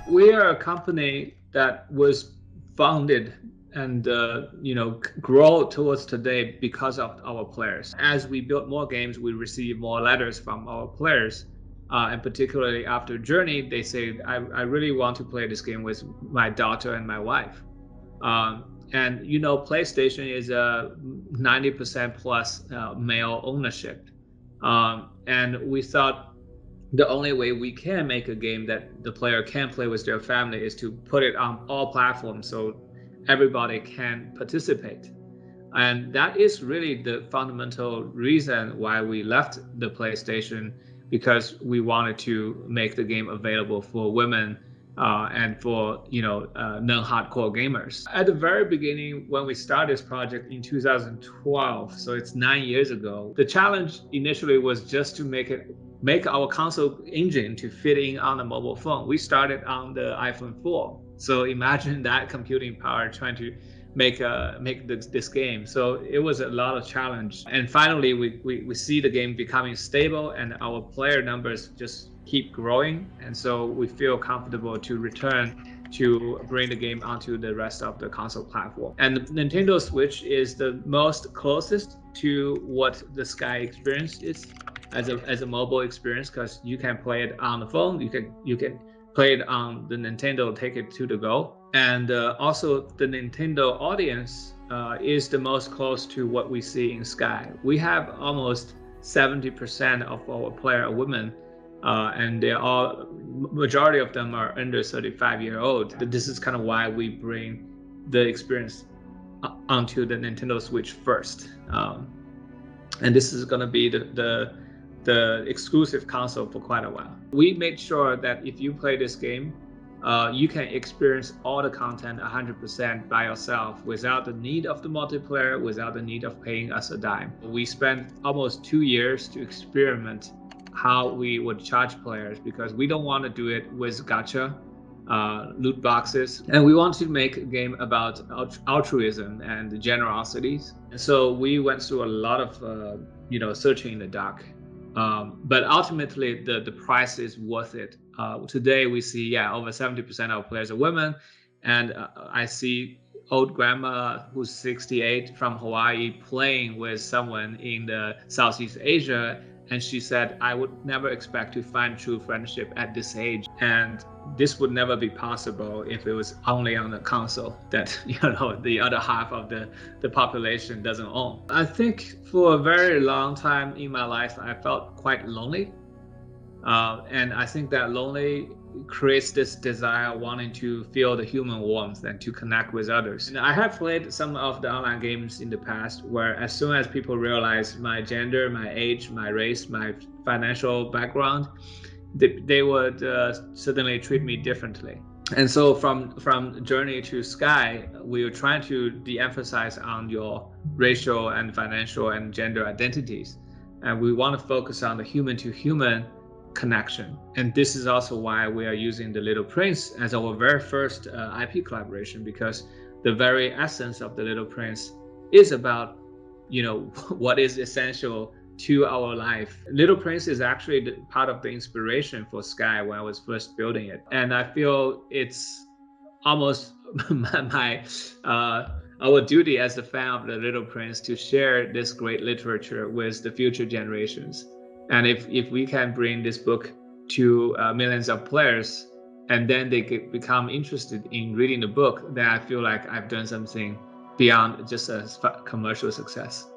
We are a company that was founded and grow towards today because of our players. As we build more games, we receive more letters from our players, and particularly after Journey, they say, I really want to play this game with my daughter and my wife. And PlayStation is a 90% plus male ownership, and we thought the only way we can make a game that the player can play with their family is to put it on all platforms so everybody can participate. And that is really the fundamental reason why we left the PlayStation, because we wanted to make the game available for women and for non-hardcore gamers. At the very beginning, when we started this project in 2012, so it's 9 years ago, the challenge initially was just to make our console engine to fit in on a mobile phone. We started on the iPhone 4, so imagine that computing power trying to make this game. So it was a lot of challenge, and finally we see the game becoming stable and our player numbers just keep growing, and so we feel comfortable to return to bring the game onto the rest of the console platform. And the Nintendo Switch is the most closest to what the Sky experience is as a mobile experience, because you can play it on the phone, you can play it on the Nintendo, take it to the go. And also the Nintendo audience is the most close to what we see in Sky. We have almost 70% of our players are women, and majority of them are under 35-year-old. This is kind of why we bring the experience onto the Nintendo Switch first. And this is going to be the exclusive console for quite a while. We made sure that if you play this game, you can experience all the content 100% by yourself without the need of the multiplayer, without the need of paying us a dime. We spent almost 2 years to experiment how we would charge players, because we don't want to do it with gacha, loot boxes, and we want to make a game about altruism and generosities. And so we went through a lot of searching in the dark. But ultimately, the price is worth it. Today, we see, over 70% of our players are women. And I see old grandma who's 68 from Hawaii playing with someone in the Southeast Asia. And she said, I would never expect to find true friendship at this age. And this would never be possible if it was only on the console that the other half of the population doesn't own. I think for a very long time in my life, I felt quite lonely. And I think that lonely creates this desire wanting to feel the human warmth and to connect with others. And I have played some of the online games in the past where as soon as people realize my gender, my age, my race, my financial background, they would suddenly treat me differently. And so from Journey to Sky, we were trying to de-emphasize on your racial and financial and gender identities. And we want to focus on the human-to-human connection. And this is also why we are using The Little Prince as our very first IP collaboration, because the very essence of The Little Prince is about what is essential to our life. Little Prince is actually part of the inspiration for Sky when I was first building it, and I feel it's almost our duty as a fan of The Little Prince to share this great literature with the future generations. And if we can bring this book to millions of players, and then they become interested in reading the book, then I feel like I've done something beyond just a commercial success.